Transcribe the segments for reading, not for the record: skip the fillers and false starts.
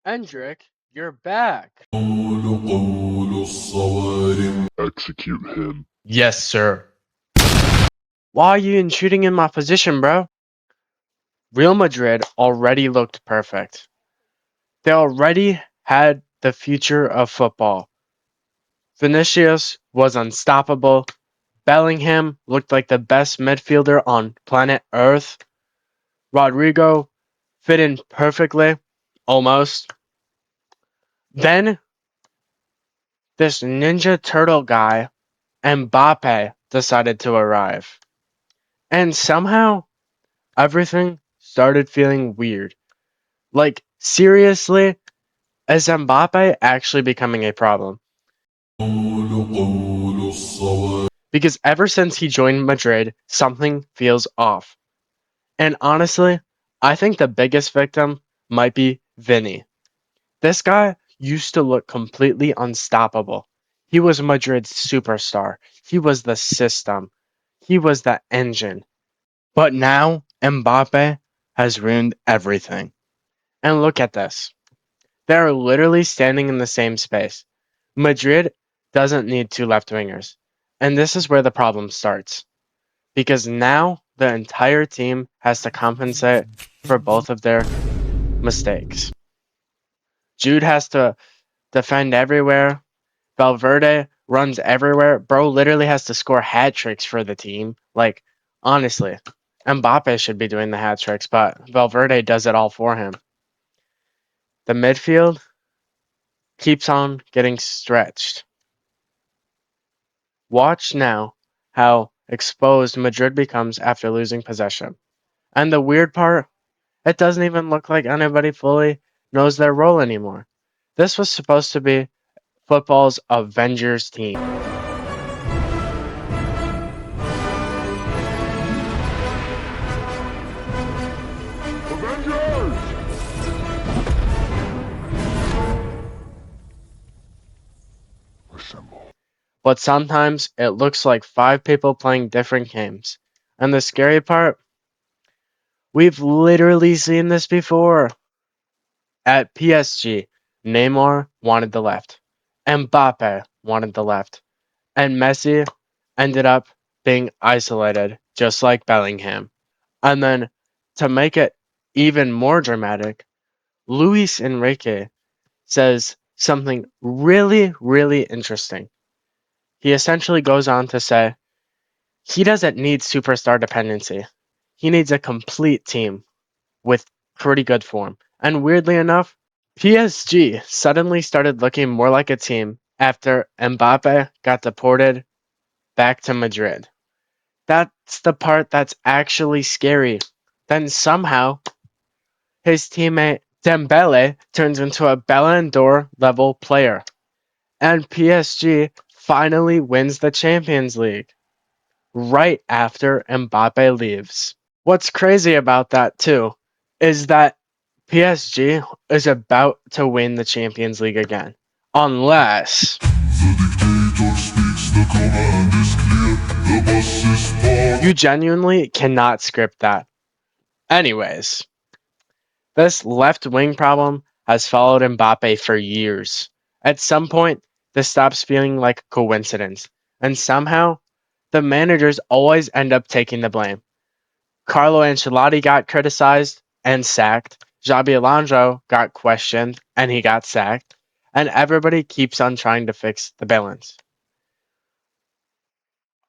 Endrick, you're back. Execute him. Yes, sir. Why are you intruding in my position, bro? Real Madrid already looked perfect. They already had the future of football. Vinicius was unstoppable. Bellingham looked like the best midfielder on planet Earth. Rodrigo fit in perfectly, almost. Then this Ninja Turtle guy, Mbappe, decided to arrive. And somehow, everything started feeling weird. Like, seriously, is Mbappe actually becoming a problem? Because ever since he joined Madrid, something feels off. And honestly, I think the biggest victim might be Vinny. This guy used to look completely unstoppable. He was Madrid's superstar. He was the system. He was the engine. But now Mbappe has ruined everything. And look at this. They're literally standing in the same space. Madrid doesn't need two left wingers. And this is where the problem starts. Because now the entire team has to compensate for both of their mistakes. Jude has to defend everywhere. Valverde runs everywhere. Bro literally has to score hat tricks for the team. Like, honestly, Mbappe should be doing the hat tricks, but Valverde does it all for him. The midfield keeps on getting stretched. Watch now how exposed Madrid becomes after losing possession. And the weird part, it doesn't even look like anybody fully knows their role anymore. This was supposed to be football's Avengers team. Avengers! Assemble. But sometimes it looks like five people playing different games. And the scary part, we've literally seen this before. At PSG, Neymar wanted the left, Mbappe wanted the left, and Messi ended up being isolated, just like Bellingham. And then, to make it even more dramatic, Luis Enrique says something really, really interesting. He essentially goes on to say he doesn't need superstar dependency. He needs a complete team with pretty good form. And weirdly enough, PSG suddenly started looking more like a team after Mbappe got deported back to Madrid. That's the part that's actually scary. Then somehow his teammate Dembele turns into a Ballon d'Or level player, and PSG finally wins the Champions League right after Mbappe leaves. What's crazy about that too is that PSG is about to win the Champions League again. Unless you genuinely cannot script that. Anyways, this left wing problem has followed Mbappe for years. At some point, this stops feeling like a coincidence, and somehow, the managers always end up taking the blame. Carlo Ancelotti got criticized and sacked. Xabi Alonso got questioned and he got sacked. And everybody keeps on trying to fix the balance.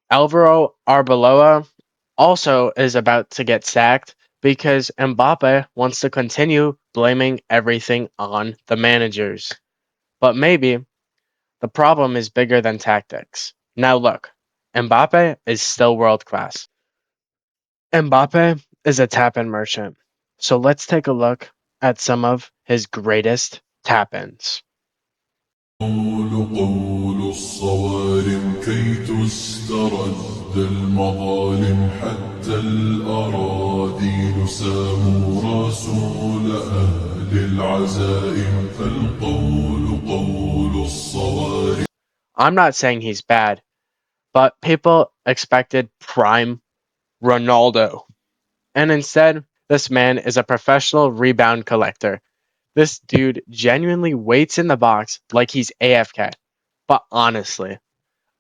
Alvaro Arbeloa also is about to get sacked because Mbappe wants to continue blaming everything on the managers. But maybe the problem is bigger than tactics. Now look, Mbappe is still world class. Mbappe is a tap-in merchant. So let's take a look at some of his greatest tap-ins. قول الصوارم كي تسترد المظالم حتى الأراضي ساموا رسول أهل العزائم فالقول قول الصوارم. I'm not saying he's bad, but people expected prime Ronaldo. And instead, this man is a professional rebound collector. This dude genuinely waits in the box like he's AFK. But honestly,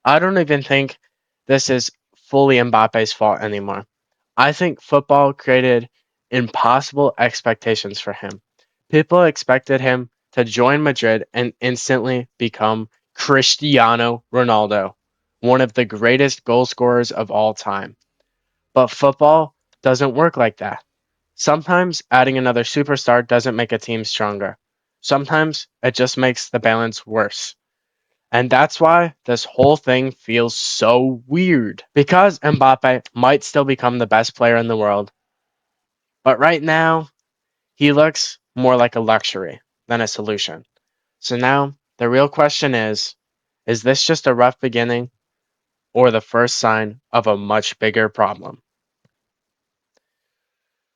I don't even think this is fully Mbappe's fault anymore. I think football created impossible expectations for him. People expected him to join Madrid and instantly become Cristiano Ronaldo, one of the greatest goal scorers of all time. But football doesn't work like that. Sometimes adding another superstar doesn't make a team stronger. Sometimes it just makes the balance worse. And that's why this whole thing feels so weird. Because Mbappe might still become the best player in the world, but right now, he looks more like a luxury than a solution. So now, the real question is this just a rough beginning or the first sign of a much bigger problem?